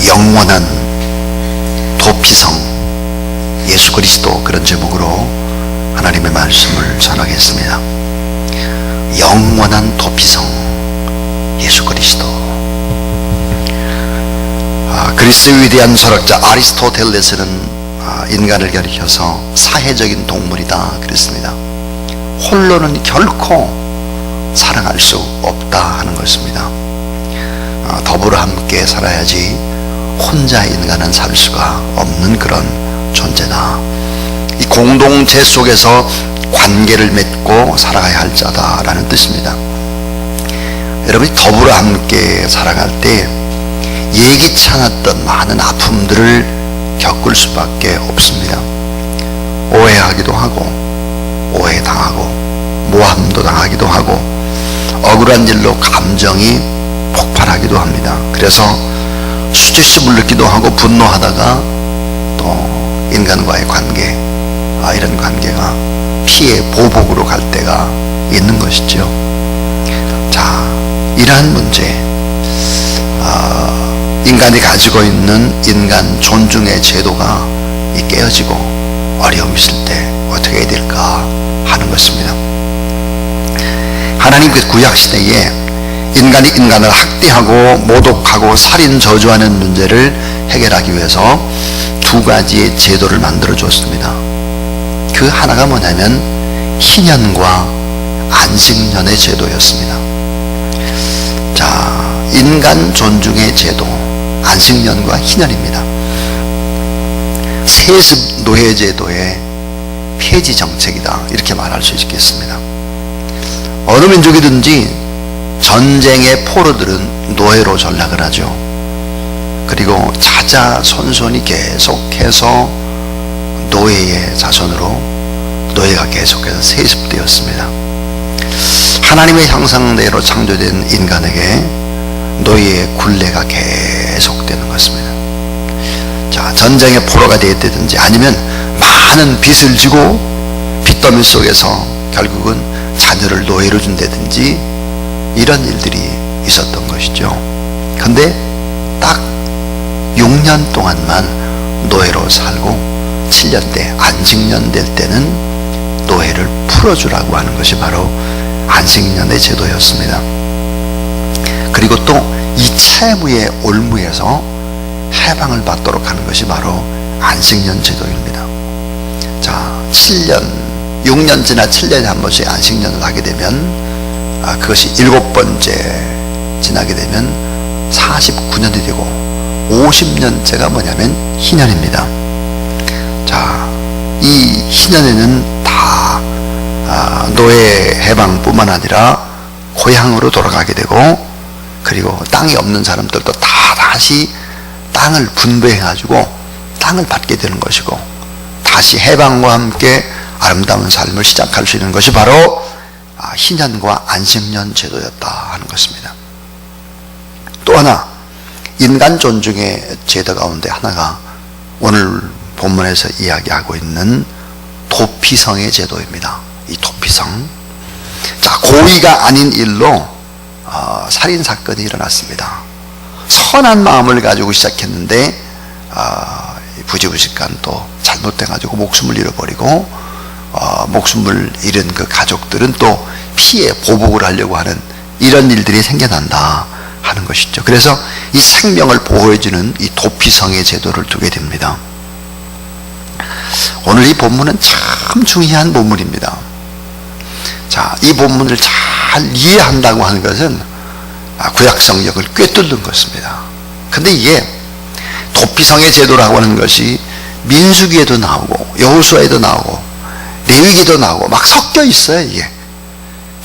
영원한 도피성 예수 그리스도, 그런 제목으로 하나님의 말씀을 전하겠습니다. 영원한 도피성 예수 그리스도. 그리스의 위대한 철학자 아리스토텔레스는 인간을 가리켜서 사회적인 동물이다 그랬습니다. 홀로는 결코 살아갈 수 없다 하는 것입니다. 더불어 함께 살아야지 혼자 인간은 살 수가 없는 그런 존재다. 이 공동체 속에서 관계를 맺고 살아가야 할 자다라는 뜻입니다. 여러분이 더불어 함께 살아갈 때 예기치 않았던 많은 아픔들을 겪을 수밖에 없습니다. 오해하기도 하고, 오해당하고, 모함도 당하기도 하고, 억울한 일로 감정이 폭발하기도 합니다. 그래서 수치심을 느끼기도 하고, 분노하다가 또 인간과의 관계, 이런 관계가 피해 보복으로 갈 때가 있는 것이죠. 자, 이러한 문제, 인간이 가지고 있는 인간 존중의 제도가 깨어지고 어려움이 있을 때 어떻게 해야 될까 하는 것입니다. 하나님 그 구약시대에 인간이 인간을 학대하고 모독하고 살인 저주하는 문제를 해결하기 위해서 두 가지의 제도를 만들어 주었습니다. 그 하나가 뭐냐면 희년과 안식년의 제도였습니다. 자, 인간 존중의 제도, 안식년과 희년입니다. 세습 노예 제도의 폐지 정책이다, 이렇게 말할 수 있겠습니다. 어느 민족이든지 전쟁의 포로들은 노예로 전락을 하죠. 그리고 자자손손이 계속해서 노예의 자손으로 노예가 계속해서 세습되었습니다. 하나님의 형상대로 창조된 인간에게 노예의 굴레가 계속되는 것입니다. 자, 전쟁의 포로가 되었다든지 아니면 많은 빚을 지고 빚더미 속에서 결국은 자녀를 노예로 준다든지 이런 일들이 있었던 것이죠. 근데 딱 6년 동안만 노예로 살고 7년 때 안식년 될 때는 노예를 풀어주라고 하는 것이 바로 안식년의 제도였습니다. 그리고 또 이 채무의 올무에서 해방을 받도록 하는 것이 바로 안식년 제도입니다. 자, 6년 지나 7년에 한 번씩 안식년을 하게 되면 그것이 7번째 지나게 되면 49년이 되고 50년째가 뭐냐면 희년입니다. 자, 이 희년에는 다 노예 해방뿐만 아니라 고향으로 돌아가게 되고, 그리고 땅이 없는 사람들도 다 다시 땅을 분배해가지고 땅을 받게 되는 것이고, 다시 해방과 함께 아름다운 삶을 시작할 수 있는 것이 바로 희년과 안식년 제도였다 하는 것입니다. 또 하나, 인간 존중의 제도 가운데 하나가 오늘 본문에서 이야기하고 있는 도피성의 제도입니다. 이 도피성. 자, 고의가 아닌 일로 살인 사건이 일어났습니다. 선한 마음을 가지고 시작했는데 부지부식간 또 잘못돼 가지고 목숨을 잃어버리고, 목숨을 잃은 그 가족들은 또 피해 보복을 하려고 하는 이런 일들이 생겨난다 하는 것이죠. 그래서 이 생명을 보호해주는 이 도피성의 제도를 두게 됩니다. 오늘 이 본문은 참 중요한 본문입니다. 자, 이 본문을 잘 이해한다고 하는 것은 구약 성경을 꿰뚫는 것입니다. 근데 이게 도피성의 제도라고 하는 것이 민수기에도 나오고 여호수아에도 나오고 레위기에도 나오고 막 섞여 있어요. 이게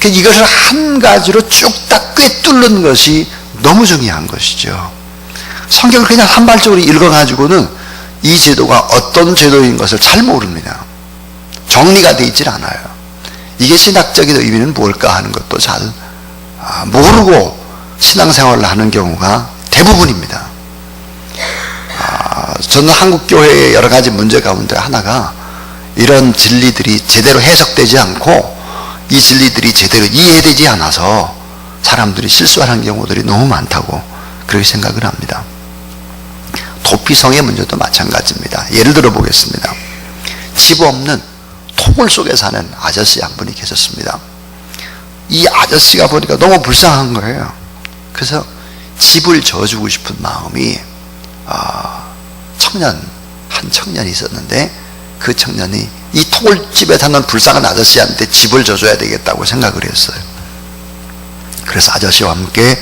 이것을 한 가지로 쭉 다 꿰뚫는 것이 너무 중요한 것이죠. 성경을 그냥 한발적으로 읽어가지고는 이 제도가 어떤 제도인 것을 잘 모릅니다. 정리가 되어 있질 않아요. 이게 신학적인 의미는 뭘까 하는 것도 잘 모르고 신앙생활을 하는 경우가 대부분입니다. 저는 한국교회의 여러 가지 문제 가운데 하나가 이런 진리들이 제대로 해석되지 않고 이 진리들이 제대로 이해되지 않아서 사람들이 실수하는 경우들이 너무 많다고 그렇게 생각을 합니다. 도피성의 문제도 마찬가지입니다. 예를 들어 보겠습니다. 집 없는 토굴 속에 사는 아저씨 한 분이 계셨습니다. 이 아저씨가 보니까 너무 불쌍한 거예요. 그래서 집을 져주고 싶은 마음이 한 청년이 있었는데, 그 청년이 이 토굴집에 사는 불쌍한 아저씨한테 집을 져줘야 되겠다고 생각을 했어요. 그래서 아저씨와 함께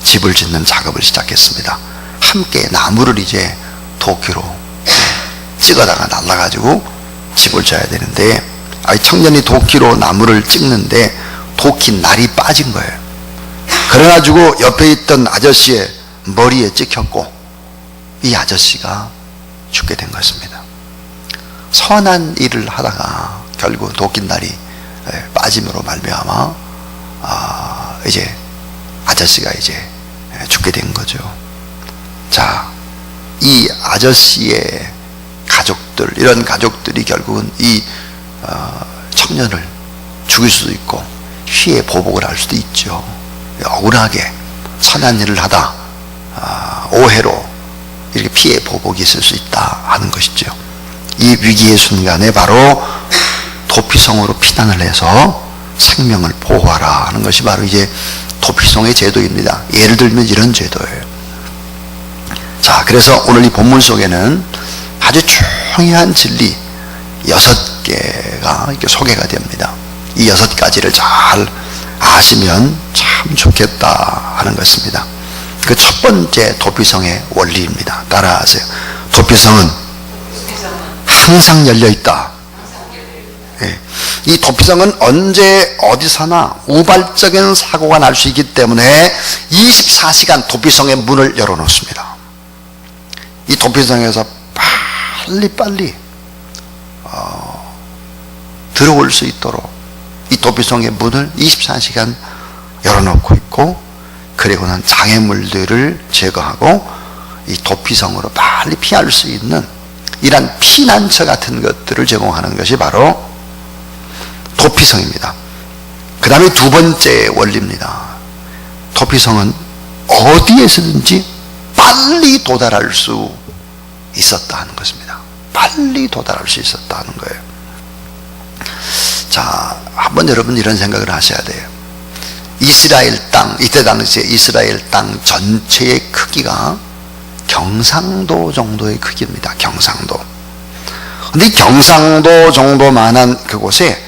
집을 짓는 작업을 시작했습니다. 함께 나무를 이제 도끼로 찍어다가 날라가지고 집을 져야 되는데, 청년이 도끼로 나무를 찍는데 도끼 날이 빠진 거예요. 그래가지고 옆에 있던 아저씨의 머리에 찍혔고 이 아저씨가 죽게 된 것입니다. 선한 일을 하다가 결국 도끼날이 빠짐으로 말미암아 이제 아저씨가 이제 죽게 된 거죠. 자, 이 아저씨의 가족들, 이런 가족들이 결국은 이 청년을 죽일 수도 있고 피해 보복을 할 수도 있죠. 억울하게 선한 일을 하다 오해로 이렇게 피해 보복이 있을 수 있다 하는 것이죠. 이 위기의 순간에 바로 도피성으로 피난을 해서 생명을 보호하라 하는 것이 바로 이제 도피성의 제도입니다. 예를 들면 이런 제도예요. 자, 그래서 오늘 이 본문 속에는 아주 중요한 진리 6개가 이렇게 소개가 됩니다. 이 6가지를 잘 아시면 참 좋겠다 하는 것입니다. 그 첫 번째 도피성의 원리입니다. 따라하세요. 도피성은 항상 열려있다. 예. 이 도피성은 언제 어디서나 우발적인 사고가 날 수 있기 때문에 24시간 도피성의 문을 열어놓습니다. 이 도피성에서 빨리빨리 들어올 수 있도록 이 도피성의 문을 24시간 열어놓고 있고, 그리고는 장애물들을 제거하고 이 도피성으로 빨리 피할 수 있는 이런 피난처 같은 것들을 제공하는 것이 바로 도피성입니다. 그 다음에 두 번째 원리입니다. 도피성은 어디에서든지 빨리 도달할 수 있었다 하는 것입니다. 빨리 도달할 수 있었다 하는 거예요. 자, 한번 여러분 이런 생각을 하셔야 돼요. 이스라엘 땅, 이때 당시에 이스라엘 땅 전체의 크기가 경상도 정도의 크기입니다. 경상도. 근데 경상도 정도만한 그곳에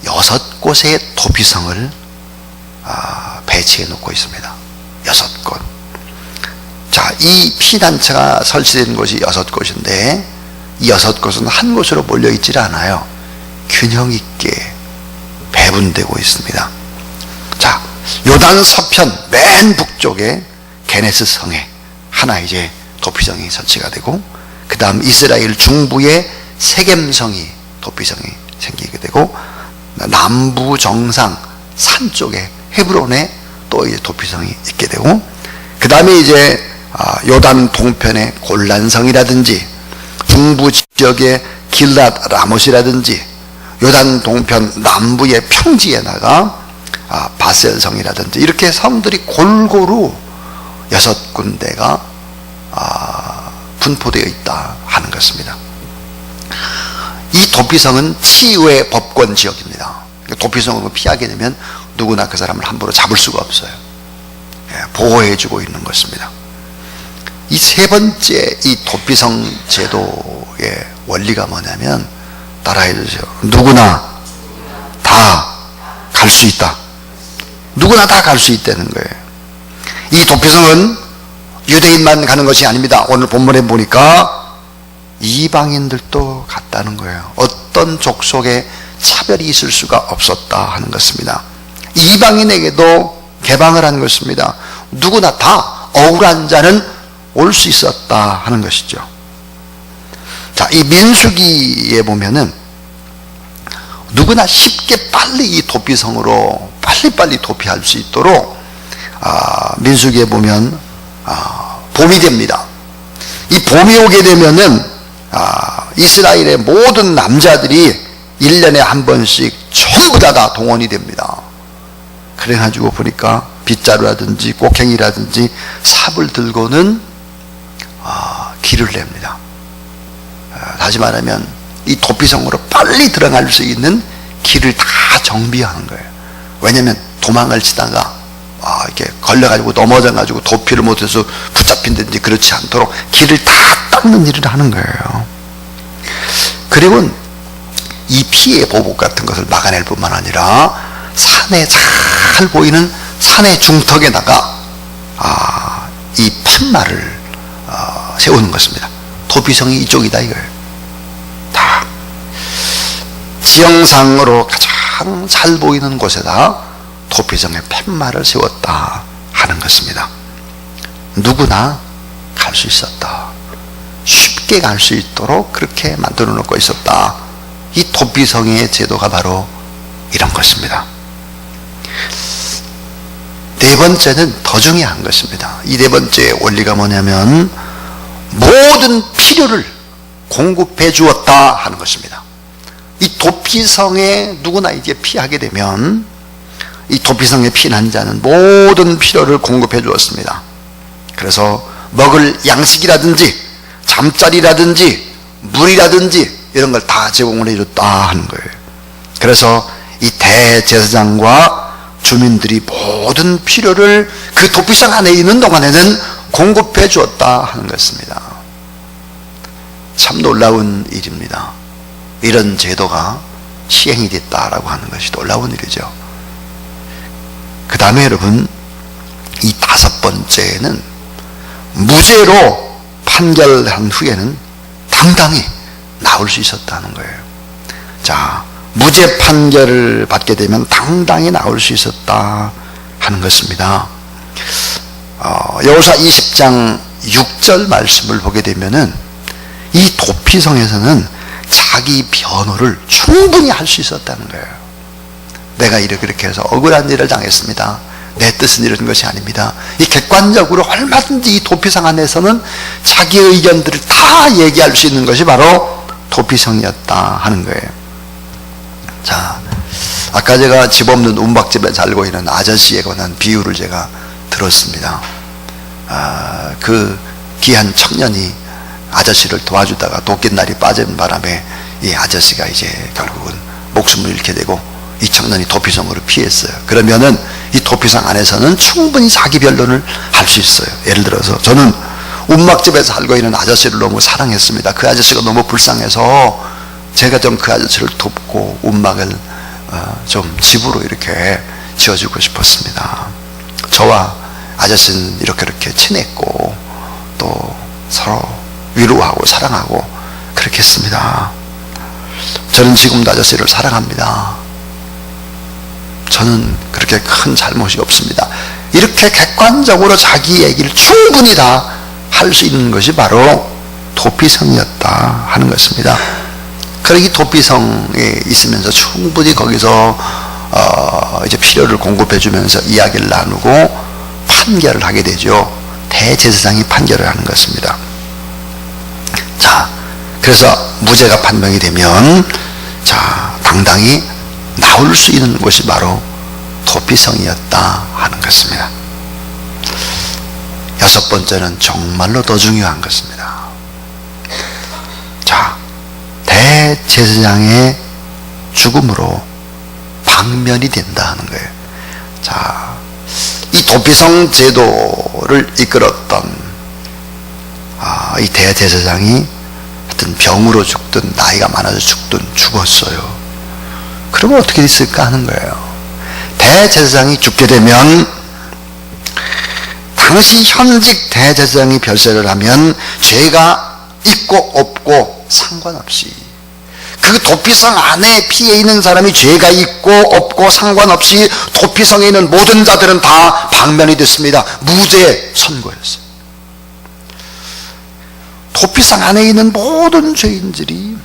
6곳의 도피성을 배치해 놓고 있습니다. 6곳. 자, 이 피난처가 설치된 곳이 6곳인데 이 6곳은 한 곳으로 몰려 있질 않아요. 균형 있게 배분되고 있습니다. 자, 요단 서편 맨 북쪽에 게네스 성에 하나 이제 도피성이 설치가 되고, 그 다음 이스라엘 중부에 세겜성이 도피성이 생기게 되고, 남부 정상 산 쪽에 헤브론에 또 이제 도피성이 있게 되고, 그 다음에 이제 요단 동편의 골란성이라든지 중부 지역의 길랏 라못이라든지 요단 동편 남부의 평지에다가 바셀성이라든지 이렇게 성들이 골고루 6군데가 분포되어 있다 하는 것입니다. 이 도피성은 치유의 법권 지역입니다. 도피성으로 피하게 되면 누구나 그 사람을 함부로 잡을 수가 없어요. 보호해주고 있는 것입니다. 이 세 번째 이 도피성 제도의 원리가 뭐냐면, 따라해 주세요. 누구나 다 갈 수 있다. 누구나 다 갈 수 있다는 거예요. 이 도피성은 유대인만 가는 것이 아닙니다. 오늘 본문에 보니까 이방인들도 갔다는 거예요. 어떤 족속에 차별이 있을 수가 없었다 하는 것입니다. 이방인에게도 개방을 한 것입니다. 누구나 다 억울한 자는 올 수 있었다 하는 것이죠. 자, 이 민수기에 보면은 누구나 쉽게 빨리 이 도피성으로 빨리빨리 도피할 수 있도록 민수기에 보면 봄이 됩니다. 이 봄이 오게 되면은 이스라엘의 모든 남자들이 1년에 한 번씩 전부 다 동원이 됩니다. 그래가지고 보니까 빗자루라든지 꽃갱이라든지 삽을 들고는 길을 냅니다. 다시 말하면 이 도피성으로 빨리 들어갈 수 있는 길을 다 정비하는 거예요. 왜냐하면 도망을 치다가 이렇게 걸려가지고 넘어져가지고 도피를 못해서 붙잡힌다든지 그렇지 않도록 길을 다 닦는 일을 하는 거예요. 그리고 이 피해 보복 같은 것을 막아낼 뿐만 아니라 산에 잘 보이는 산의 중턱에다가 이 팻말을 세우는 것입니다. 도피성이 이쪽이다 이거예요. 다 지형상으로 가장 잘 보이는 곳에다 도피성에 팻말을 세웠다 하는 것입니다. 누구나 갈 수 있었다. 쉽게 갈 수 있도록 그렇게 만들어 놓고 있었다. 이 도피성의 제도가 바로 이런 것입니다. 네 번째는 더 중요한 것입니다. 이 네 번째 원리가 뭐냐면 모든 필요를 공급해 주었다 하는 것입니다. 이 도피성에 누구나 이제 피하게 되면 이 도피성에 피난 자는 모든 필요를 공급해 주었습니다. 그래서 먹을 양식이라든지 잠자리라든지 물이라든지 이런 걸 다 제공을 해줬다 하는 거예요. 그래서 이 대제사장과 주민들이 모든 필요를 그 도피성 안에 있는 동안에는 공급해 주었다 하는 것입니다. 참 놀라운 일입니다. 이런 제도가 시행이 됐다라고 하는 것이 놀라운 일이죠. 그 다음에 여러분, 이 다섯 번째는 무죄로 판결한 후에는 당당히 나올 수 있었다는 거예요. 자, 무죄 판결을 받게 되면 당당히 나올 수 있었다 하는 것입니다. 여호수아 20장 6절 말씀을 보게 되면은 이 도피성에서는 자기 변호를 충분히 할 수 있었다는 거예요. 내가 이렇게 해서 억울한 일을 당했습니다. 내 뜻은 이런 것이 아닙니다. 이 객관적으로 얼마든지 이 도피성 안에서는 자기 의견들을 다 얘기할 수 있는 것이 바로 도피성이었다 하는 거예요. 자, 아까 제가 집 없는 움박집에 살고 있는 아저씨에 관한 비유를 제가 들었습니다. 그 귀한 청년이 아저씨를 도와주다가 도끼날이 빠진 바람에 이 아저씨가 이제 결국은 목숨을 잃게 되고 이 청년이 도피성으로 피했어요. 그러면은 이 도피성 안에서는 충분히 자기 변론을 할 수 있어요. 예를 들어서 저는 움막집에서 살고 있는 아저씨를 너무 사랑했습니다. 그 아저씨가 너무 불쌍해서 제가 좀 그 아저씨를 돕고 움막을 좀 집으로 이렇게 지어주고 싶었습니다. 저와 아저씨는 이렇게 친했고 또 서로 위로하고 사랑하고 그렇게 했습니다. 저는 지금도 아저씨를 사랑합니다. 저는 그렇게 큰 잘못이 없습니다. 이렇게 객관적으로 자기 얘기를 충분히 다 할 수 있는 것이 바로 도피성이었다 하는 것입니다. 그러기 도피성에 있으면서 충분히 거기서 이제 필요를 공급해 주면서 이야기를 나누고 판결을 하게 되죠. 대제사장이 판결을 하는 것입니다. 자, 그래서 무죄가 판명이 되면 자, 당당히 나올 수 있는 곳이 바로 도피성이었다 하는 것입니다. 여섯 번째는 정말로 더 중요한 것입니다. 자, 대제사장의 죽음으로 방면이 된다 하는 거예요. 자, 이 도피성 제도를 이끌었던 이 대제사장이 하여튼 병으로 죽든 나이가 많아서 죽든 죽었어요. 그러면 어떻게 됐을까 하는 거예요. 대제사장이 죽게 되면 당시 현직 대제사장이 별세를 하면 죄가 있고 없고 상관없이 그 도피성 안에 피해 있는 사람이 죄가 있고 없고 상관없이 도피성에 있는 모든 자들은 다 방면이 됐습니다. 무죄 선고였어요. 도피성 안에 있는 모든 죄인들이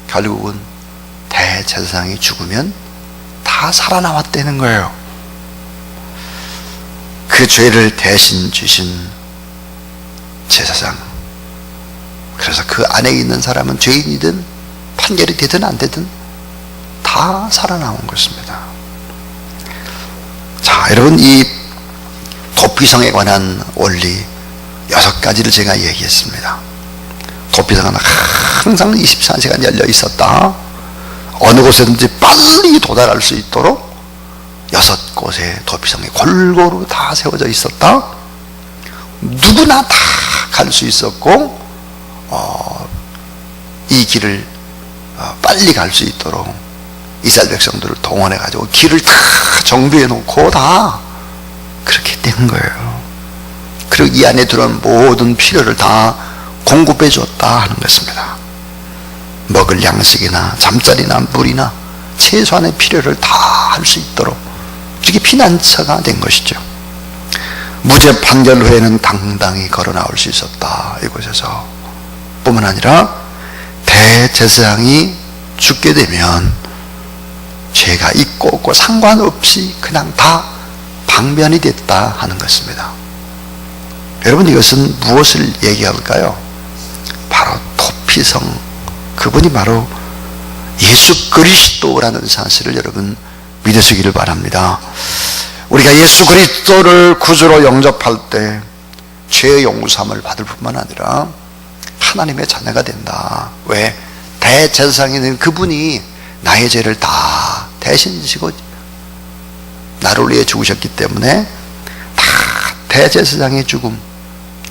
결국은 대제사장이 죽으면 다 살아남았다는 거예요. 그 죄를 대신 주신 제사장, 그래서 그 안에 있는 사람은 죄인이든 판결이 되든 안 되든 다 살아남은 것입니다. 자, 여러분, 이 도피성에 관한 원리 6가지를 제가 얘기했습니다. 도피성은 항상 24시간 열려 있었다. 어느 곳에든지 빨리 도달할 수 있도록 6곳의 도피성이 골고루 다 세워져 있었다. 누구나 다 갈 수 있었고, 이 길을 빨리 갈 수 있도록 이스라엘 백성들을 동원해 가지고 길을 다 정비해 놓고 다 그렇게 된 거예요. 그리고 이 안에 들어온 모든 필요를 다 공급해 줬다 하는 것입니다. 먹을 양식이나 잠자리나 물이나 최소한의 필요를 다 할 수 있도록 이렇게 피난처가 된 것이죠. 무죄 판결 후에는 당당히 걸어 나올 수 있었다. 이곳에서 뿐만 아니라 대제사장이 죽게 되면 죄가 있고 없고 상관없이 그냥 다 방면이 됐다 하는 것입니다. 여러분, 이것은 무엇을 얘기할까요? 바로 도피성, 그분이 바로 예수 그리스도라는 사실을 여러분 믿으시기를 바랍니다. 우리가 예수 그리스도를 구주로 영접할 때 죄의 용서함을 받을 뿐만 아니라 하나님의 자녀가 된다. 왜? 대제사장이 된 그분이 나의 죄를 다 대신 지고 나를 위해 죽으셨기 때문에 다 대제사장의 죽음,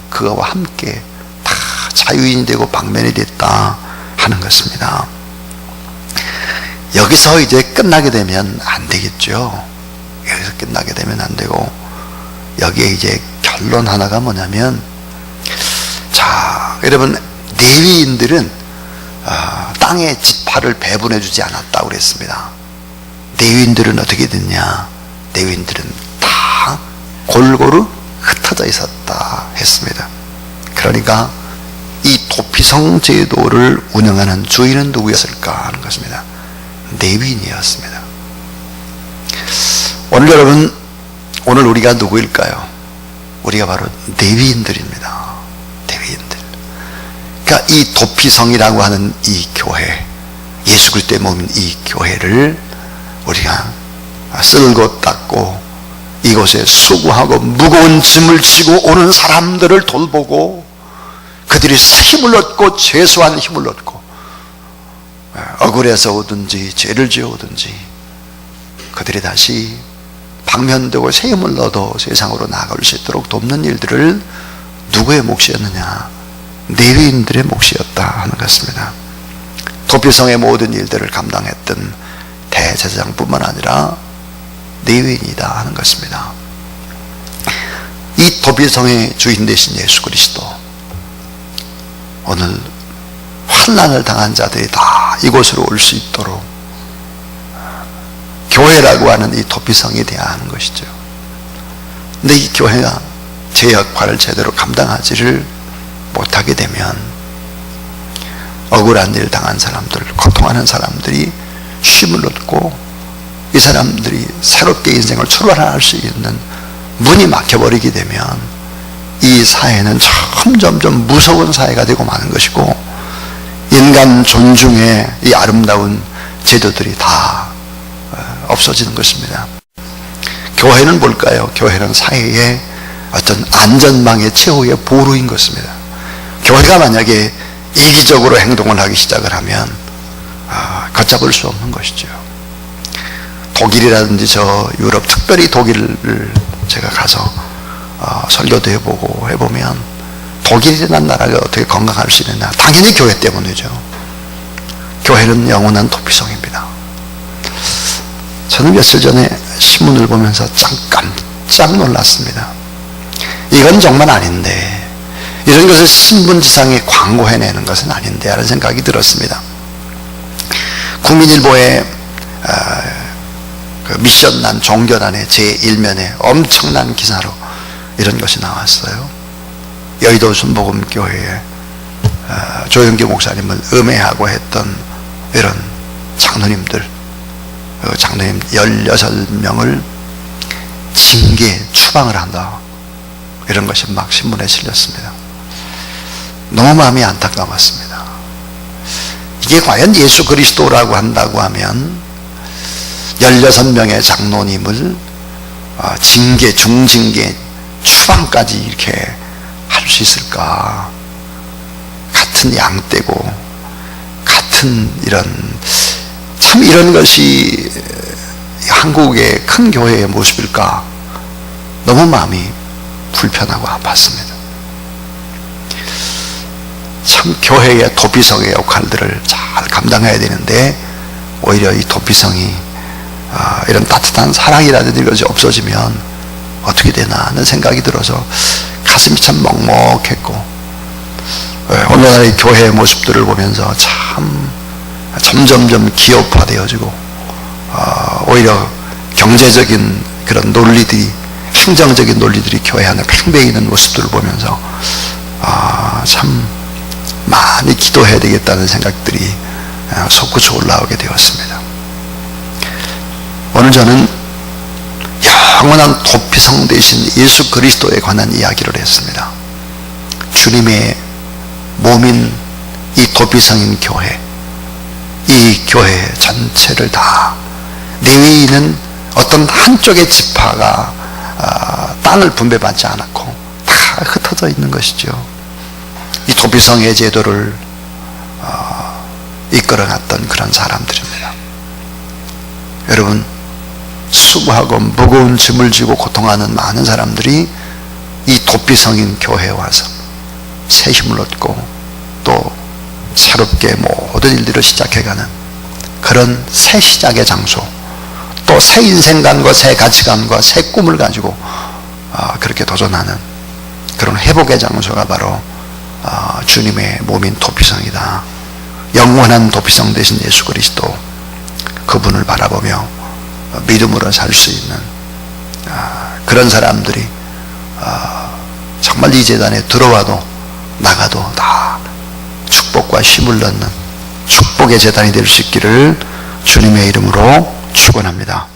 그와 함께 다 자유인이 되고 방면이 됐다 하는 것입니다. 여기서 이제 끝나게 되면 안 되겠죠. 여기서 끝나게 되면 안 되고, 여기에 이제 결론 하나가 뭐냐면, 자, 여러분, 레위인들은 땅의 지파를 배분해 주지 않았다고 그랬습니다. 레위인들은 어떻게 됐냐? 레위인들은 다 골고루 흩어져 있었다 했습니다. 그러니까 이 도피성 제도를 운영하는 주인은 누구였을까 하는 것입니다. 레위인이었습니다. 오늘 우리가 누구일까요? 우리가 바로 레위인들입니다. 레위인들. 그러니까 이 도피성이라고 하는 이 교회, 예수 그리스도의 몸인 이 교회를 우리가 쓸고 닦고 이곳에 수고하고 무거운 짐을 지고 오는 사람들을 돌보고 그들이 힘을 얻고 최소한 힘을 얻고 억울해서 오든지 죄를 지어 오든지 그들이 다시 방면되고 새 힘을 얻어 세상으로 나아갈 수 있도록 돕는 일들을 누구의 몫이었느냐? 레위인들의 몫이었다 하는 것입니다. 도피성의 모든 일들을 감당했던 대제사장뿐만 아니라 레위인이다 하는 것입니다. 이 도피성의 주인 되신 예수 그리스도, 오늘 환난을 당한 자들이 다 이곳으로 올 수 있도록 교회라고 하는 이 도피성이 되어야 하는 것이죠. 근데 이 교회가 제 역할을 제대로 감당하지를 못하게 되면 억울한 일 당한 사람들, 고통하는 사람들이 쉼을 얻고 이 사람들이 새롭게 인생을 출발할 수 있는 문이 막혀버리게 되면 이 사회는 점점 무서운 사회가 되고 마는 것이고, 인간 존중의 이 아름다운 제도들이 다 없어지는 것입니다. 교회는 뭘까요? 교회는 사회의 어떤 안전망의 최후의 보루인 것입니다. 교회가 만약에 이기적으로 행동을 하기 시작을 하면 걷잡을 수 없는 것이죠. 독일이라든지 저 유럽, 특별히 독일을 제가 가서 설교도 해보면 독일이라는 나라가 어떻게 건강할 수 있느냐? 당연히 교회 때문이죠. 교회는 영원한 도피성입니다. 저는 며칠 전에 신문을 보면서 깜짝 놀랐습니다. 이건 정말 아닌데, 이런 것을 신문지상에 광고해내는 것은 아닌데 하는 생각이 들었습니다. 국민일보의 그 미션란 종교란의 제1면에 엄청난 기사로 이런 것이 나왔어요. 여의도 순복음교회에 조영기 목사님을 음해하고 했던 이런 장로님들, 장로님 16명을 징계, 추방을 한다, 이런 것이 막 신문에 실렸습니다. 너무 마음이 안타까웠습니다. 이게 과연 예수 그리스도라고 한다고 하면 16명의 장로님을 징계, 중징계, 추방까지 이렇게 할 수 있을까? 같은 양떼고 같은 참 이런 것이 한국의 큰 교회의 모습일까? 너무 마음이 불편하고 아팠습니다. 참 교회의 도피성의 역할들을 잘 감당해야 되는데 오히려 이 도피성이 이런 따뜻한 사랑이라든지 이것이 없어지면 어떻게 되나 하는 생각이 들어서 가슴이 참 먹먹했고, 오늘날의 교회의 모습들을 보면서 참 점점점 기업화되어지고 오히려 경제적인 그런 논리들이, 행정적인 논리들이 교회 안에 팽배해 있는 모습들을 보면서 참 많이 기도해야 되겠다는 생각들이 솟구쳐 올라오게 되었습니다. 오늘 저는 영원한 도피성 되신 예수 그리스도에 관한 이야기를 했습니다. 주님의 몸인 이 도피성인 교회, 이 교회 전체를 다 내외에 있는 어떤 한쪽의 지파가 땅을 분배받지 않았고 다 흩어져 있는 것이죠. 이 도피성의 제도를 이끌어갔던 그런 사람들입니다. 여러분, 수고하고 무거운 짐을 지고 고통하는 많은 사람들이 이 도피성인 교회에 와서 새 힘을 얻고 또 새롭게 모든 일들을 시작해가는 그런 새 시작의 장소, 또 새 인생관과 새 가치관과 새 꿈을 가지고 그렇게 도전하는 그런 회복의 장소가 바로 주님의 몸인 도피성이다. 영원한 도피성 되신 예수 그리스도, 그분을 바라보며 믿음으로 살 수 있는 그런 사람들이 정말 이 재단에 들어와도 나가도 다 축복과 힘을 넣는 축복의 재단이 될 수 있기를 주님의 이름으로 축원합니다.